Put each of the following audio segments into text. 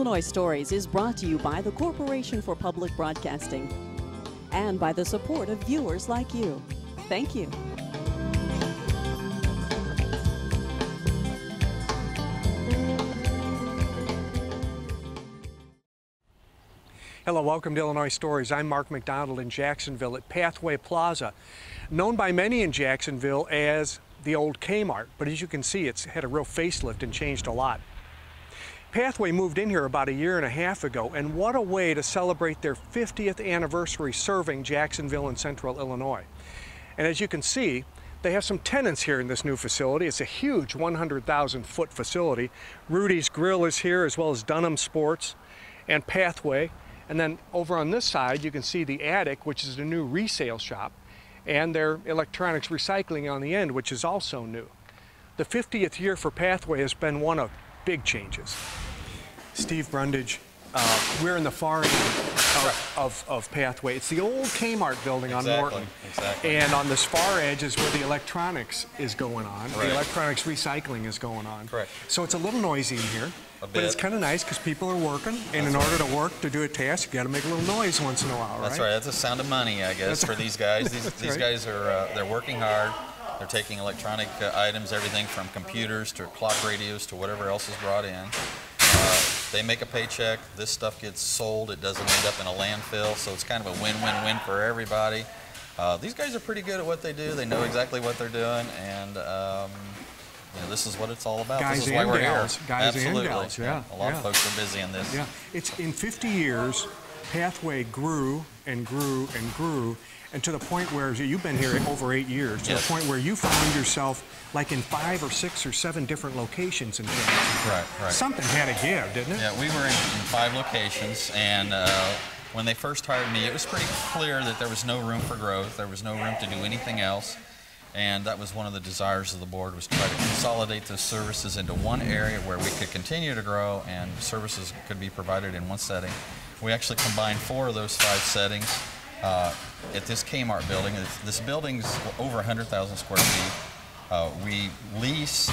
Illinois Stories is brought to you by the Corporation for Public Broadcasting and by the support of viewers like you. Thank you. Hello, welcome to Illinois Stories. I'm Mark McDonald in Jacksonville at Pathway Plaza, known by many in Jacksonville as the old Kmart, but as you can see, it's had a real facelift and changed a lot. Pathway moved in here about a year and a half ago, and what a way to celebrate their 50th anniversary serving Jacksonville and Central Illinois. And as you can see, they have some tenants here in this new facility. It's a huge 100,000-foot facility. Rudy's Grill is here, as well as Dunham Sports and Pathway. And then over on this side, you can see the attic, which is a new resale shop, and their electronics recycling on the end, which is also new. The 50th year for Pathway has been one of big changes. Steve Brundage, we're in the far end of Pathway. It's the old Kmart building on Morton. Exactly. And on this far edge is where the electronics is going on. Right. The electronics recycling is going on. Correct. So it's a little noisy in here. But it's kind of nice because people are working, and in order to work, to do a task, you got to make a little noise once in a while, right? That's right. That's the sound of money, I guess, for these guys. These guys are they're working hard. They're taking electronic items, everything from computers to clock radios to whatever else is brought in. They make a paycheck. This stuff gets sold. It doesn't end up in a landfill, so it's kind of a win-win-win for everybody. These guys are pretty good at what they do. They know exactly what they're doing, and you know, this is what it's all about. Guys this is why we're gals. here. Guys Absolutely. and gals, yeah. A lot of folks are busy in this. Yeah, it's in 50 years, Pathway grew and grew and grew, and to the point where you've been here over 8 years, to the point where you found yourself like in 5 or 6 or 7 different locations in Jacksonville. Right. Something had to give, didn't it? Yeah, we were in 5 locations, and when they first hired me, it was pretty clear that there was no room for growth. There was no room to do anything else. And that was one of the desires of the board, was to try to consolidate those services into one area where we could continue to grow and services could be provided in one setting. We actually combined 4 of those 5 settings at this Kmart building. This building's over 100,000 square feet. We lease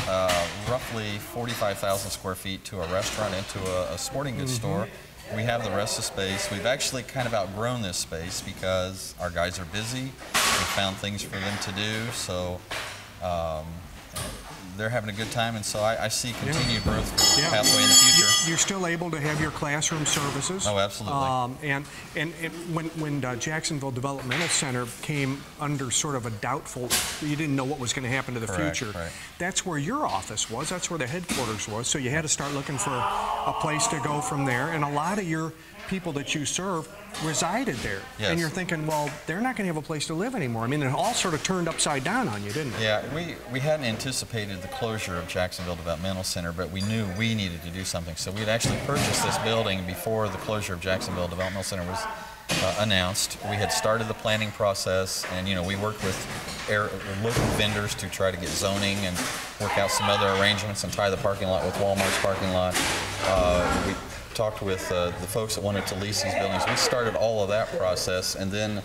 roughly 45,000 square feet to a restaurant and to a sporting goods store. We have the rest of the space. We've actually kind of outgrown this space because our guys are busy. We found things for them to do, so they're having a good time, and so I see continued growth for Pathway in the future. You're still able to have your classroom services. Oh, absolutely. And when Jacksonville Developmental Center came under sort of a doubtful, you didn't know what was going to happen to the future. Right. That's where your office was. That's where the headquarters was. So you had to start looking for a place to go from there. And a lot of your people that you serve resided there. Yes. And you're thinking, well, they're not going to have a place to live anymore. I mean, it all sort of turned upside down on you, didn't it? Yeah, we hadn't anticipated the closure of Jacksonville Developmental Center, but we knew we needed to do something. So we'd actually purchased this building before the closure of Jacksonville Developmental Center was announced. We had started the planning process, and you know, we worked with local vendors to try to get zoning and work out some other arrangements and tie the parking lot with Walmart's parking lot. We talked with the folks that wanted to lease these buildings. We started all of that process, and then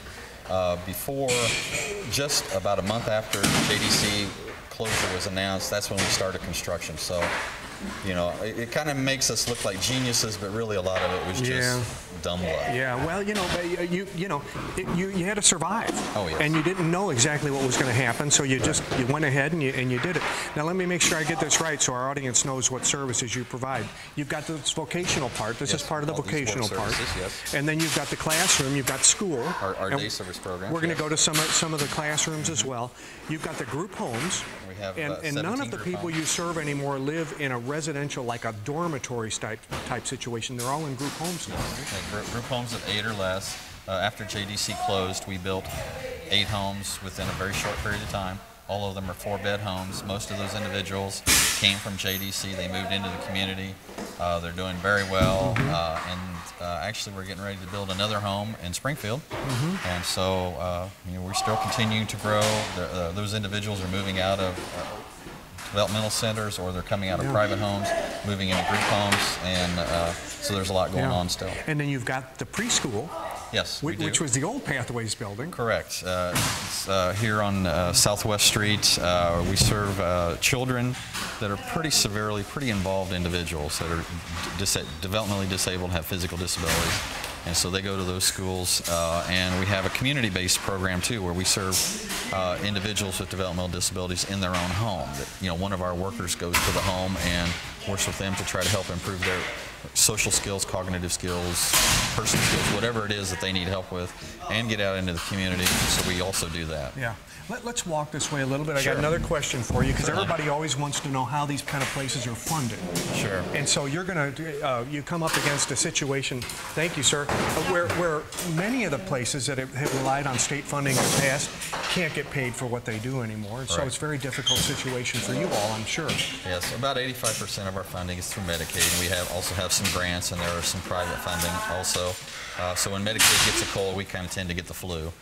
before, just about a month after JDC closure was announced, that's when we started construction. So, you know, it kind of makes us look like geniuses, but really a lot of it was just dumb luck. Yeah, well, you know, you had to survive. Oh, yes. And you didn't know exactly what was going to happen, so you just you went ahead and you did it. Now let me make sure I get this right so our audience knows what services you provide. You've got this vocational part. This is part of the vocational part. Yes. And then you've got the classroom. You've got school. Our day service program. We're going to go to some of the classrooms as well. You've got the group homes. We have and none of the people you serve anymore live in a residential, like a dormitory type situation. They're all in group homes now. Right? Group homes of 8 or less. After JDC closed, we built 8 homes within a very short period of time. All of them are 4-bed homes. Most of those individuals came from JDC. They moved into the community. They're doing very well. And actually, we're getting ready to build another home in Springfield. And so you know, we're still continuing to grow. Those individuals are moving out of developmental centers, or they're coming out of private homes, moving into group homes, and so there's a lot going on still. And then you've got the preschool. Yes, we do. Which was the old Pathways building. Correct. It's here on Southwest Street. We serve children that are pretty involved individuals that are developmentally disabled, have physical disabilities. And so they go to those schools, and we have a community-based program too, where we serve individuals with developmental disabilities in their own home. That, one of our workers goes to the home and works with them to try to help improve their social skills, cognitive skills, personal skills, whatever it is that they need help with, and get out into the community. So we also do that. Yeah. Let's walk this way a little bit. Sure. I got another question for you, because everybody always wants to know how these kind of places are funded. Sure. And so you're going to, you come up against a situation, thank you, sir, where many of the places that have relied on state funding in the past can't get paid for what they do anymore. And so it's a very difficult situation for you all, I'm sure. Yes, about 85% of our funding is through Medicaid. We also have some grants, and there are some private funding also. So when Medicaid gets a cold, we kind of tend to get the flu.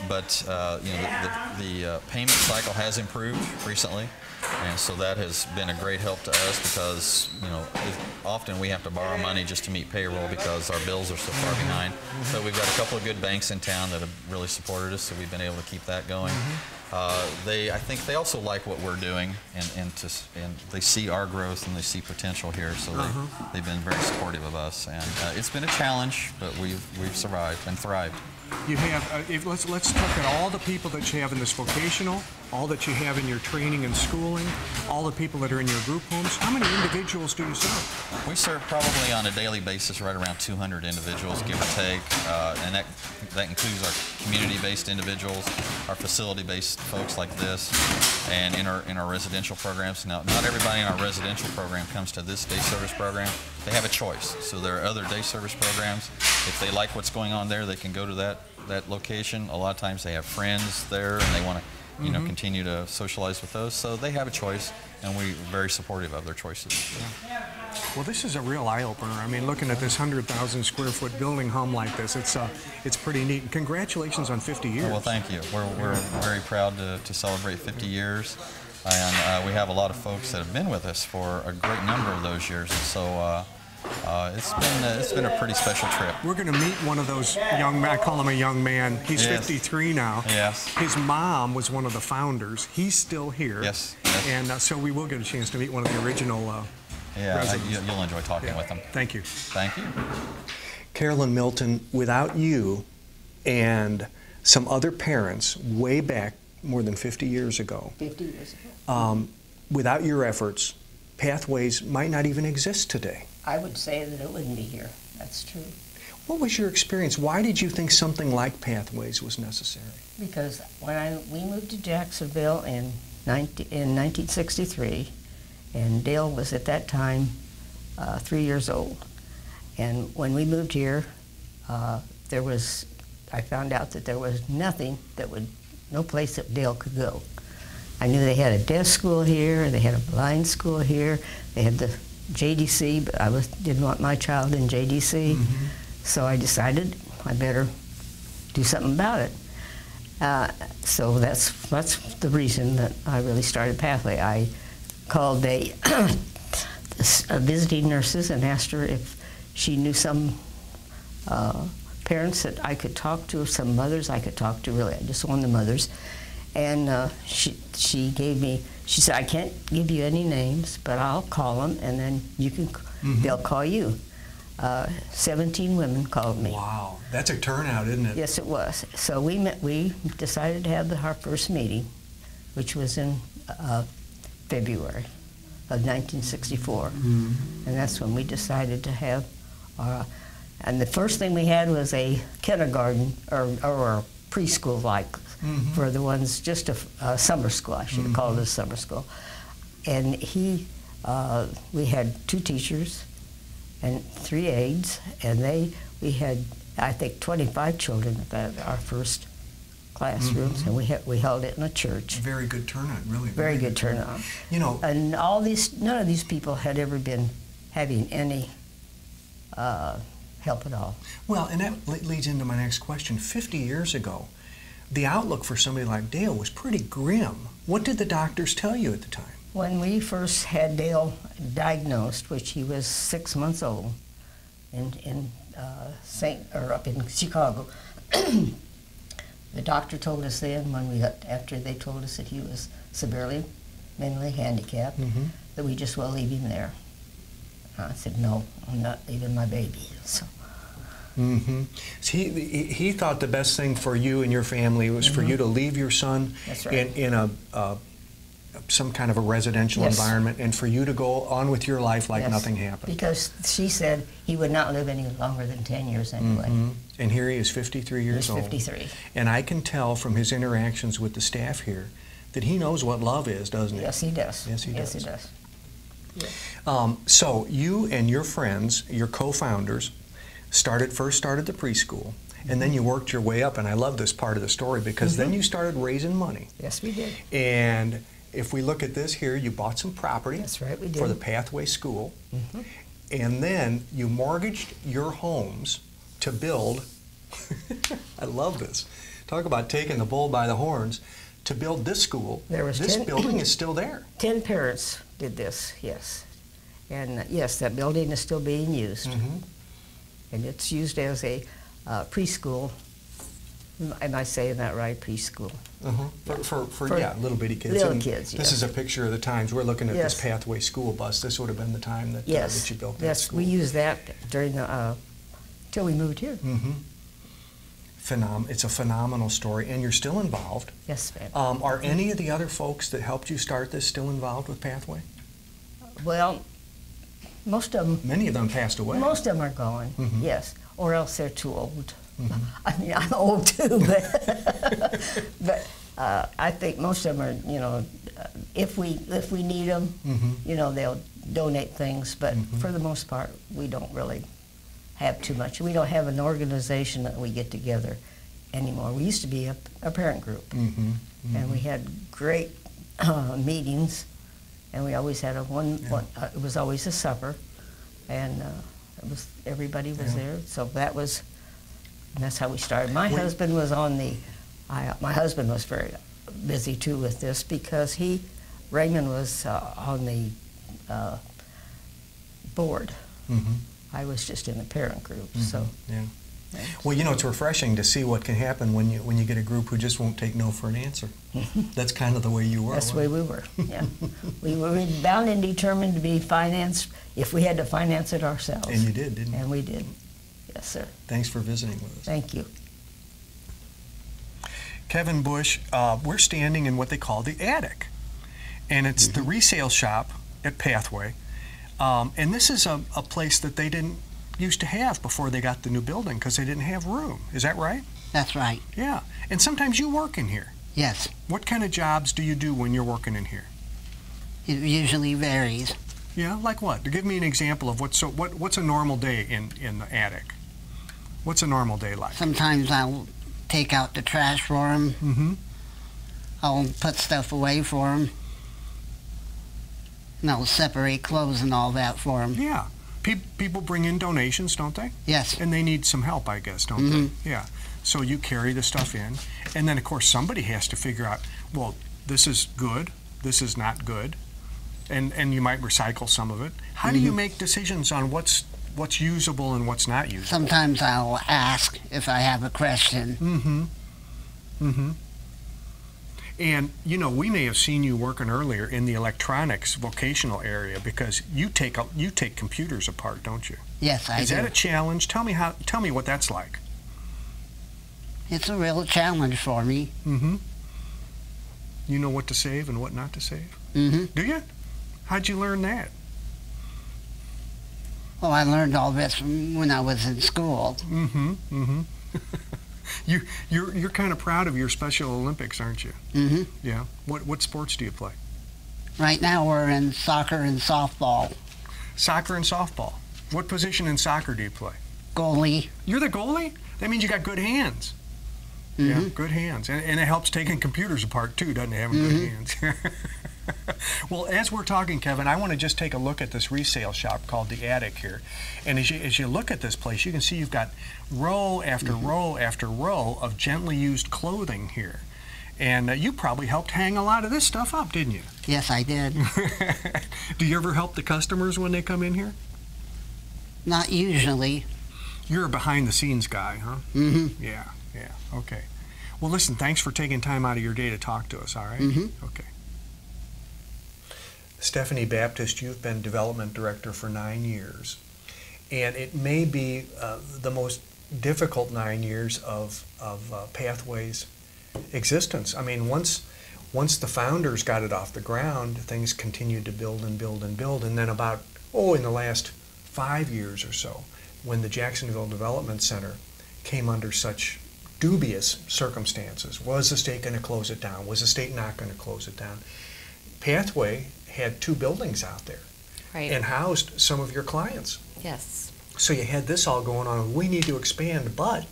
But the payment cycle has improved recently, and so that has been a great help to us, because often we have to borrow money just to meet payroll because our bills are so far behind. So we've got a couple of good banks in town that have really supported us, so we've been able to keep that going. I think they also like what we're doing, and they see our growth and they see potential here, so they've been very supportive of us. And it's been a challenge, but we've survived and thrived. You have, let's look at all the people that you have in this vocational, all that you have in your training and schooling, all the people that are in your group homes. How many individuals do you serve? We serve probably on a daily basis right around 200 individuals, give or take, and that includes our community-based individuals, our facility-based folks like this, and in our residential programs. Now, not everybody in our residential program comes to this day service program. They have a choice. So there are other day service programs. If they like what's going on there, they can go to that location. A lot of times they have friends there, and they want to continue to socialize with those. So they have a choice, and we're very supportive of their choices. Yeah. Well, this is a real eye-opener. I mean, looking at this 100,000 square foot building home like this, it's pretty neat. And congratulations on 50 years. Well, thank you. We're very proud to celebrate 50 years. And we have a lot of folks that have been with us for a great number of those years. And so it's been a pretty special trip. We're going to meet one of those young men. I call him a young man. He's 53 now. Yes. His mom was one of the founders. He's still here. Yes. And so we will get a chance to meet one of the original residents. You'll enjoy talking with them. Thank you. Thank you. Carolyn Milton, without you and some other parents way back more than 50 years ago, without your efforts, Pathways might not even exist today. I would say that it wouldn't be here. That's true. What was your experience? Why did you think something like Pathways was necessary? Because when we moved to Jacksonville in 1963, and Dale was at that time 3 years old. And when we moved here, I found out that there was nothing no place that Dale could go. I knew they had a deaf school here, they had a blind school here, they had the JDC, but I didn't want my child in JDC, so I decided I better do something about it. So that's the reason that I really started Pathway. I called a visiting nurses and asked her if she knew some parents that I could talk to, some mothers I could talk to, really. I just wanted the mothers. And she said, I can't give you any names, but I'll call them, and then they'll call you. 17 women called me. Wow, that's a turnout, isn't it? Yes, it was. So we decided to have our first meeting, which was in February of 1964. And that's when we decided to have and the first thing we had was a kindergarten or a preschool-like for the ones, just a summer school. I should have called it a summer school. And we had 2 teachers and 3 aides, and we had, I think, 25 children at our first classrooms, and we held it in a church. Very good turnout, really. Very good turnout. You know, and none of these people had ever been having any help at all. Well, and that leads into my next question. 50 years ago, the outlook for somebody like Dale was pretty grim. What did the doctors tell you at the time? When we first had Dale diagnosed, which he was 6 months old, in up in Chicago. The doctor told us then, after they told us that he was severely mentally handicapped, that we just well leave him there. I said, no, I'm not leaving my baby. So. So he thought the best thing for you and your family was for you to leave your son That's right. in some kind of a residential environment, and for you to go on with your life like nothing happened. Because she said he would not live any longer than 10 years anyway. And here he is, 53 years old. He's 53. And I can tell from his interactions with the staff here that he knows what love is, doesn't he? Yes, he does. Yes, he does. Yes, he does. Yes. So you and your friends, your co-founders, first started the preschool, and then you worked your way up, and I love this part of the story because then you started raising money. Yes, we did. And if we look at this here, you bought some property. That's right, we did. For the Pathway School, and then you mortgaged your homes to build, I love this, talk about taking the bull by the horns, to build this school. This building is still there. 10 parents did this, yes. And yes, that building is still being used. And it's used as a preschool. Am I saying that right? Preschool. For little bitty kids. Little kids, This is a picture of the times. We're looking at this Yes. Pathway school bus. This would have been the time that, Yes. that you built that Yes, school. we used that during the, till we moved here. It's a phenomenal story, and you're still involved. Yes, ma'am. Are any of the other folks that helped you start this still involved with Pathway? Well, most of them. Many of them passed away. Most of them are gone, yes, or else they're too old. I mean, I'm old too, but I think most of them are, you know, if we need them, you know, they'll donate things, but for the most part, we don't really have too much. We don't have an organization that we get together anymore. We used to be a parent group, and we had great meetings, and we always had it was always a supper, and everybody was there. So that's how we started. My husband was my husband was very busy too with this because Raymond was on the board. I was just in the parent group. So yeah. Well, you know, it's refreshing to see what can happen when you get a group who just won't take no for an answer. That's kind of the way you were. That's the way we were. Yeah, we were bound and determined to be financed if we had to finance it ourselves. And you did, didn't you? And we did. Yes, sir. Thanks for visiting with us. Thank you. Kevin Bush, we're standing in what they call the attic, and it's the resale shop at Pathway. And this is a place that they didn't used to have before they got the new building because they didn't have room. Is that right? That's right. Yeah. And sometimes you work in here. Yes. What kind of jobs do you do when you're working in here? It usually varies. Yeah, like what? Give me an example of what's a normal day in the attic. What's a normal day like? Sometimes I'll take out the trash for them. I'll put stuff away for them. And I'll separate clothes and all that for them. Yeah. People bring in donations, don't they? Yes. And they need some help, I guess, don't they? Yeah. So you carry the stuff in, and then, of course, somebody has to figure out, well, this is good, this is not good, and you might recycle some of it. How do you make decisions on what's usable and what's not usable? Sometimes I'll ask if I have a question. And, you know, we may have seen you working earlier in the electronics vocational area because you take computers apart, don't you? Yes, I do. Is that a challenge? Tell me what that's like. It's a real challenge for me. You know what to save and what not to save? Do you? How'd you learn that? Well, I learned all this from when I was in school. You're kind of proud of your Special Olympics, aren't you? Yeah. What sports do you play? Right now we're in soccer and softball. Soccer and softball. What position in soccer do you play? Goalie. You're the goalie? That means you got good hands. Yeah, good hands. And it helps taking computers apart too, doesn't it, having good hands? Well, as we're talking, Kevin, I want to just take a look at this resale shop called The Attic here. And as you look at this place, you can see you've got row after row after row of gently used clothing here. And you probably helped hang a lot of this stuff up, didn't you? Yes, I did. Do you ever help the customers when they come in here? Not usually. You're a behind-the-scenes guy, huh? Mm-hmm. Yeah, okay. Well, listen, thanks for taking time out of your day to talk to us, all right? Mm-hmm. Okay. Stephanie Baptist, you've been development director for 9 years, and it may be the most difficult 9 years of Pathway's existence. I mean, once the founders got it off the ground, things continued to build and build and build, and then about, in the last 5 years or so, when the Jacksonville Development Center came under such dubious circumstances, was the state going to close it down? Was the state not going to close it down? Pathway had 2 buildings out there and housed some of your clients. Yes. So you had this all going on. We need to expand, but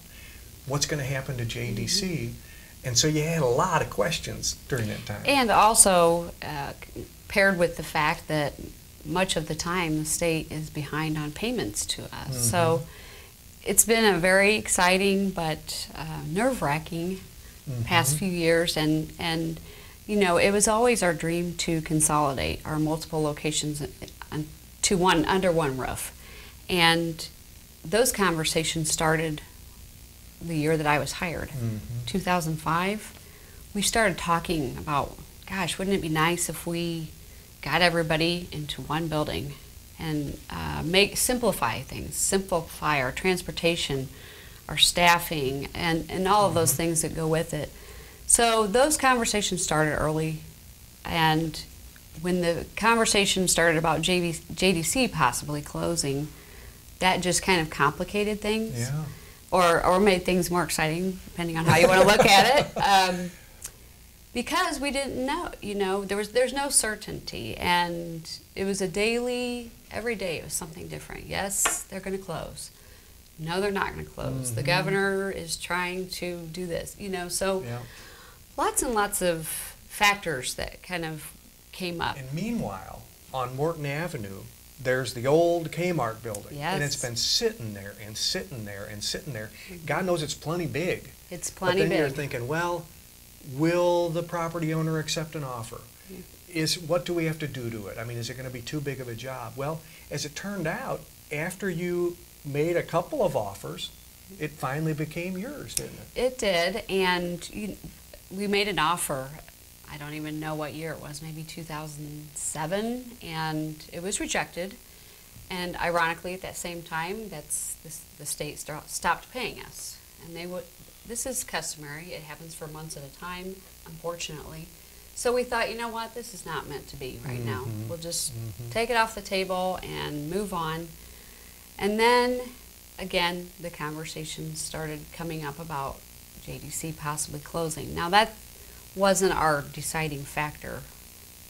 what's going to happen to JDC? And so you had a lot of questions during that time. And also paired with the fact that much of the time the state is behind on payments to us. So it's been a very exciting but nerve-wracking past few years, and you know, it was always our dream to consolidate our multiple locations to under one roof. And those conversations started the year that I was hired, 2005. We started talking about, gosh, wouldn't it be nice if we got everybody into one building and simplify things, simplify our transportation, our staffing, and all of those things that go with it. So those conversations started early, and when the conversation started about JDC possibly closing, that just kind of complicated things. Yeah. Or made things more exciting, depending on how you want to look at it. Because we didn't know, you know, there's no certainty, and it was every day it was something different. Yes, they're going to close. No, they're not going to close. The governor is trying to do this, you know, so lots and lots of factors that kind of came up. And meanwhile, on Morton Avenue, there's the old Kmart building. Yes. And it's been sitting there and sitting there and sitting there. God knows it's plenty big. It's plenty big. But then you're big. thinking, well, will the property owner accept an offer? What do we have to do to it? I mean, is it going to be too big of a job? Well, as it turned out, after you made a couple of offers, it finally became yours, didn't it? It did, and we made an offer. I don't even know what year it was, maybe 2007, and it was rejected. And ironically, at that same time, the state stopped paying us. And this is customary. It happens for months at a time, unfortunately. So we thought, you know what, this is not meant to be right now. We'll just take it off the table and move on. And then, again, the conversation started coming up about JDC possibly closing. Now, that wasn't our deciding factor.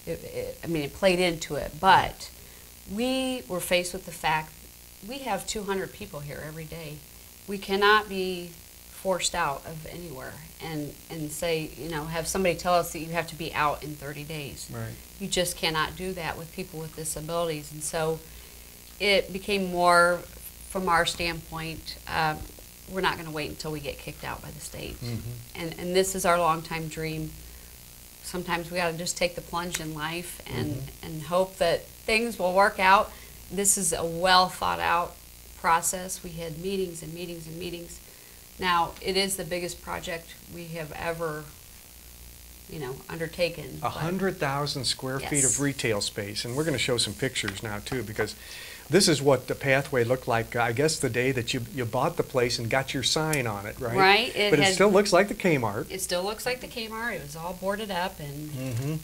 I mean, it played into it, but we were faced with the fact we have 200 people here every day. We cannot be forced out of anywhere and say, you know, have somebody tell us that you have to be out in 30 days. Right. You just cannot do that with people with disabilities. And so it became more, from our standpoint, we're not going to wait until we get kicked out by the state. And this is our longtime dream. Sometimes we got to just take the plunge in life and hope that things will work out. This is a well thought out process. We had meetings and meetings and meetings. Now, it is the biggest project we have ever, you know, undertaken. 100,000 square feet Yes. of retail space, and we're going to show some pictures now too, because this is what the Pathway looked like, I guess, the day that you bought the place and got your sign on it, right? Right. But it still looks like the Kmart. It still looks like the Kmart. It was all boarded up and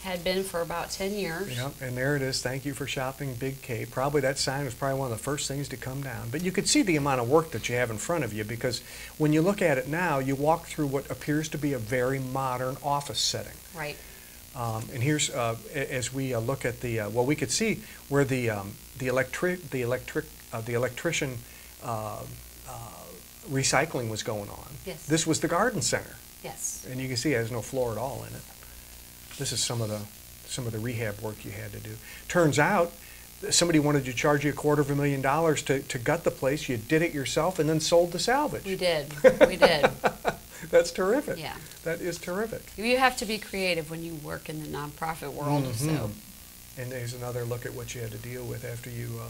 had been for about 10 years. Yep, and there it is. Thank you for shopping Big K. Probably that sign was probably one of the first things to come down. But you could see the amount of work that you have in front of you, because when you look at it now, you walk through what appears to be a very modern office setting. Right. And here's, as we look at the, well, we could see where the electrician recycling was going on. Yes. This was the garden center, Yes. and you can see it has no floor at all in it. This is some of the rehab work you had to do. Turns out, somebody wanted to charge you $250,000 to gut the place. You did it yourself and then sold the salvage. We did. We did. That's terrific. Yeah. That is terrific. You have to be creative when you work in the nonprofit world. So And there's another look at what you had to deal with after you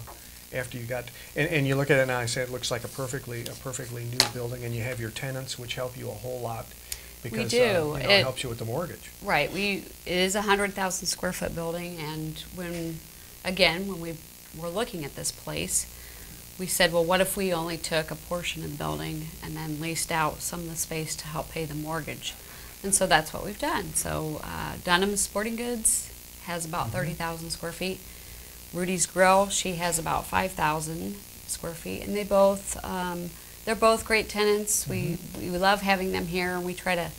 after you got, and you look at it now, I say it looks like a perfectly new building, and you have your tenants, which help you a whole lot because We do. You know, it helps you with the mortgage. Right. It is a 100,000 square foot building, and when we were looking at this place, we said, well, what if we only took a portion of the building and then leased out some of the space to help pay the mortgage? And so that's what we've done. So Dunham's Sporting Goods has about 30,000 square feet. Rudy's Grill, she has about 5,000 square feet, and they're both great tenants. We love having them here, and we try to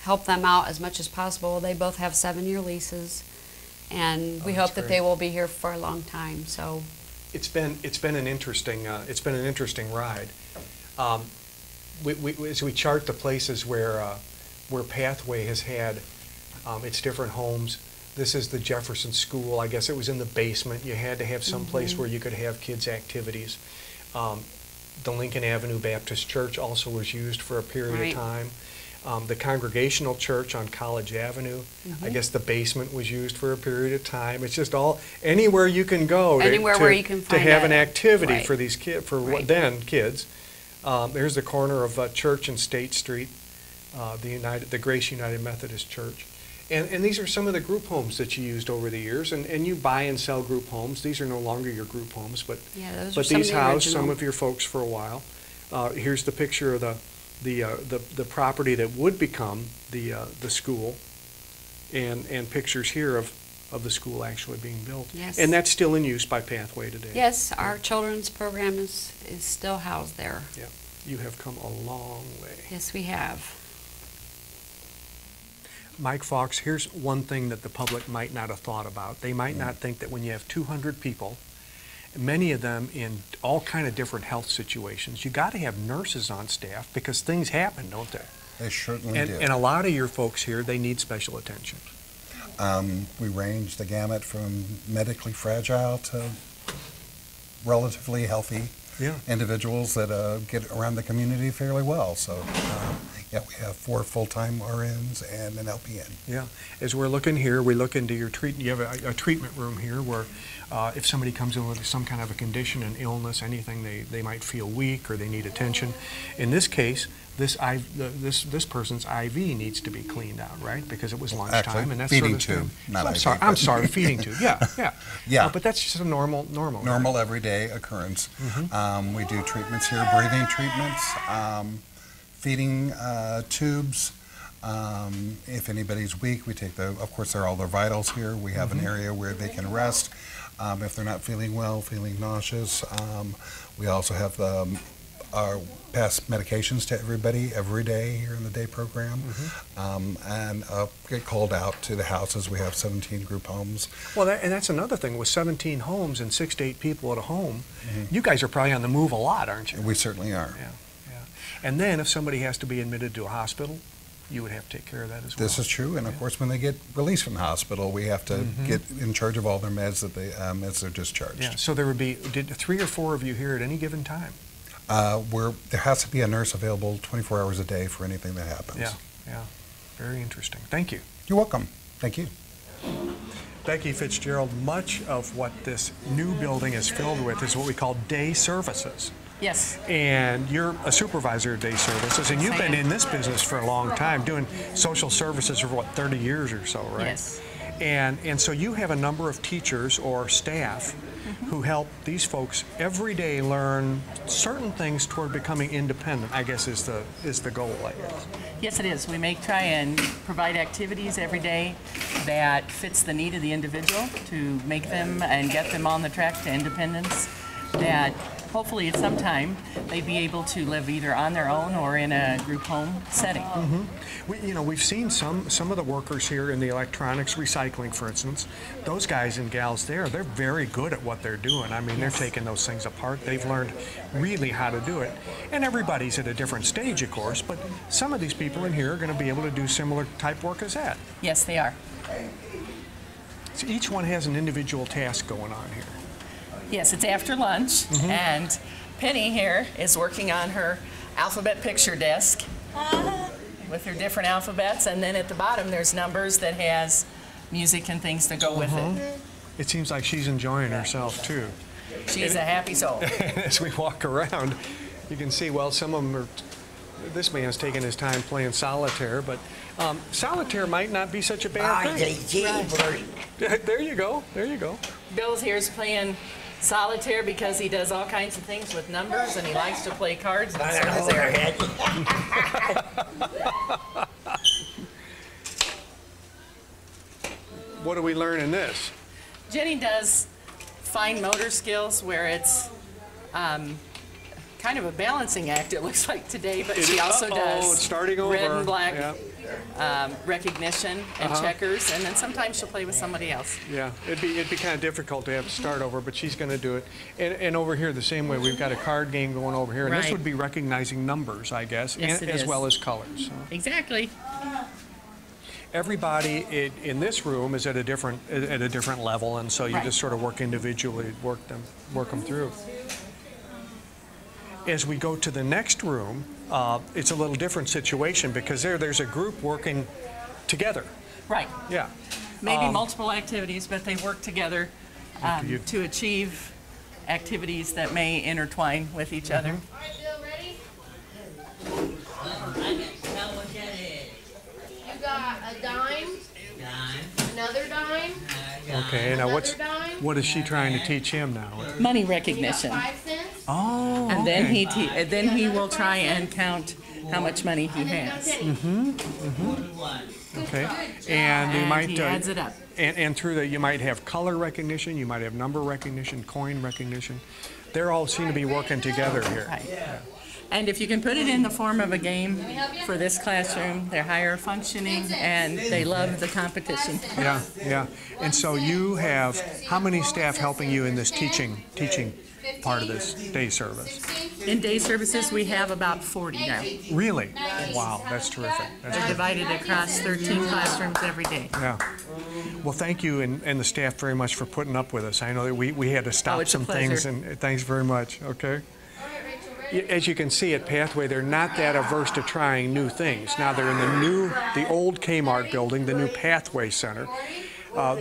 help them out as much as possible. They both have 7-year leases, and we hope that they will be here for a long time. So it's been an interesting ride. As we chart the places where Pathway has had its different homes. This is the Jefferson School. I guess it was in the basement. You had to have some place where you could have kids' activities. The Lincoln Avenue Baptist Church also was used for a period of time. The Congregational Church on College Avenue, I guess the basement was used for a period of time. It's just anywhere you can go where you can find to have an activity right. for these kids, kids. There's the corner of Church and State Street, the Grace United Methodist Church. And these are some of the group homes that you used over the years, and you buy and sell group homes. These are no longer your group homes, but these housed some of your folks for a while. Here's the picture of the property that would become the school, and pictures here of the school actually being built. Yes. And that's still in use by Pathway today. Yes, our children's program is still housed there. Yeah, you have come a long way. Yes, we have. Mike Fox, here's one thing that the public might not have thought about. They might not think that when you have 200 people, many of them in all kind of different health situations, you got to have nurses on staff because things happen, don't they? They certainly do. And a lot of your folks here, they need special attention. We range the gamut from medically fragile to relatively healthy individuals that get around the community fairly well. So, yeah, we have 4 full-time RNs and an LPN. Yeah. As we're looking here, we look into your treatment. You have a treatment room here where if somebody comes in with some kind of a condition, an illness, anything, they might feel weak or they need attention. In this case, this person's IV needs to be cleaned out, right? Because it was lunchtime. Actually, and that's feeding sort of tube, not I'm IV. sorry. I'm sorry, feeding tube. Yeah. Yeah. But that's just a normal. Normal everyday occurrence. We do treatments here, breathing treatments, feeding tubes. If anybody's weak, we take of course, they're all their vitals here. We have an area where they can rest. If they're not feeling well, feeling nauseous. We also have our pass medications to everybody every day here in the day program, and get called out to the houses. We have 17 group homes. Well, and that's another thing. With 17 homes and 6 to 8 people at a home, you guys are probably on the move a lot, aren't you? We certainly are. Yeah. And then if somebody has to be admitted to a hospital, you would have to take care of that as well. This is true, and of course, when they get released from the hospital, we have to get in charge of all their meds that they as they're discharged. Yeah. So there would be 3 or 4 of you here at any given time. There has to be a nurse available 24 hours a day for anything that happens. Yeah. Very interesting. Thank you. You're welcome. Thank you. Becky Fitzgerald, much of what this new building is filled with is what we call day services. Yes. And you're a supervisor of day services, and you've been in this business for a long time, doing social services for, 30 years or so, right? Yes. And so you have a number of teachers or staff who help these folks every day learn certain things toward becoming independent, I guess is the goal, I guess. Yes, it is. We try and provide activities every day that fits the need of the individual to make them and get them on the track to independence, that hopefully at some time they'd be able to live either on their own or in a group home setting. We've seen some of the workers here in the electronics recycling, for instance. Those guys and gals they're very good at what they're doing. I mean, they're taking those things apart. They've learned really how to do it. And everybody's at a different stage, of course, but some of these people in here are going to be able to do similar type work as that. Yes, they are. So each one has an individual task going on here. Yes, it's after lunch, and Penny here is working on her alphabet picture desk with her different alphabets, and then at the bottom there's numbers that has music and things to go with it. It seems like she's enjoying herself too. She's a happy soul. As we walk around, you can see, well, some of them are, this man's taking his time playing solitaire, but solitaire might not be such a bad thing. There you go, there you go. Bill's here's playing solitaire because he does all kinds of things with numbers and he likes to play cards. And so does Eric. What do we learn in this? Jenny does fine motor skills where it's kind of a balancing act, it looks like today, but she also does starting over. red and black Yeah. recognition and checkers, and then sometimes she'll play with somebody else. Yeah, it'd be kind of difficult to have to start over, but she's going to do it. And over here, the same way, we've got a card game going over here, and this Right. would be recognizing numbers, I guess, Yes, it as is. well as colors. So. Exactly. Everybody in this room is at a different level, and so you Right. just sort of work individually, work them through. As we go to the next room, it's a little different situation because there's a group working together. Right. Yeah. Maybe multiple activities, but they work together you- to achieve activities that may intertwine with each other. All right, Bill, ready? You got a dime, another dime, Okay. Now another dime. what is she trying to teach him now? Money You got recognition. 5 cents. Oh. And then okay. then he will try and count how much money he has. Okay. And you And might he adds it up. And through that, you might have color recognition, you might have number recognition, coin recognition. They're all seem to be working together here. Right. And if you can put it in the form of a game for this classroom, they're higher functioning and they love the competition. Yeah, yeah. And so you have how many staff helping you in this teaching part of this day service? In day services, we have about 40 now. Really? Wow, that's terrific. That's They're divided across 13 classrooms every day. Yeah. Well, thank you and the staff very much for putting up with us. I know that we had to stop it's a some things, pleasure. and thanks very much. Okay. As you can see at Pathway, they're not that averse to trying new things. Now they're in the old Kmart building, the new Pathway Center.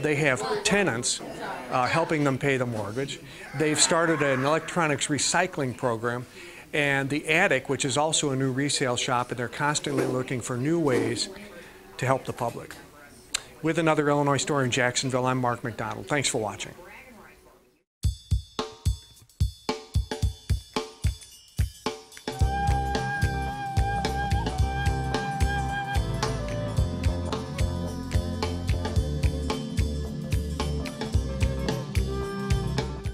They have tenants helping them pay the mortgage. They've started an electronics recycling program, and the Attic, which is also a new resale shop, and they're constantly looking for new ways to help the public. With another Illinois Story in Jacksonville, I'm Mark McDonald. Thanks for watching.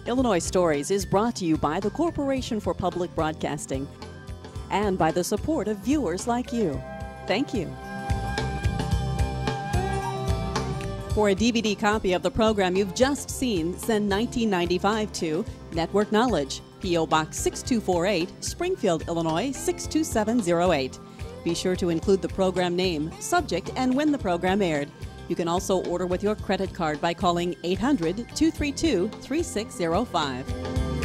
Illinois Stories is brought to you by the Corporation for Public Broadcasting and by the support of viewers like you. Thank you. For a DVD copy of the program you've just seen, send 1995 to Network Knowledge, P.O. Box 6248, Springfield, Illinois 62708. Be sure to include the program name, subject, and when the program aired. You can also order with your credit card by calling 800-232-3605.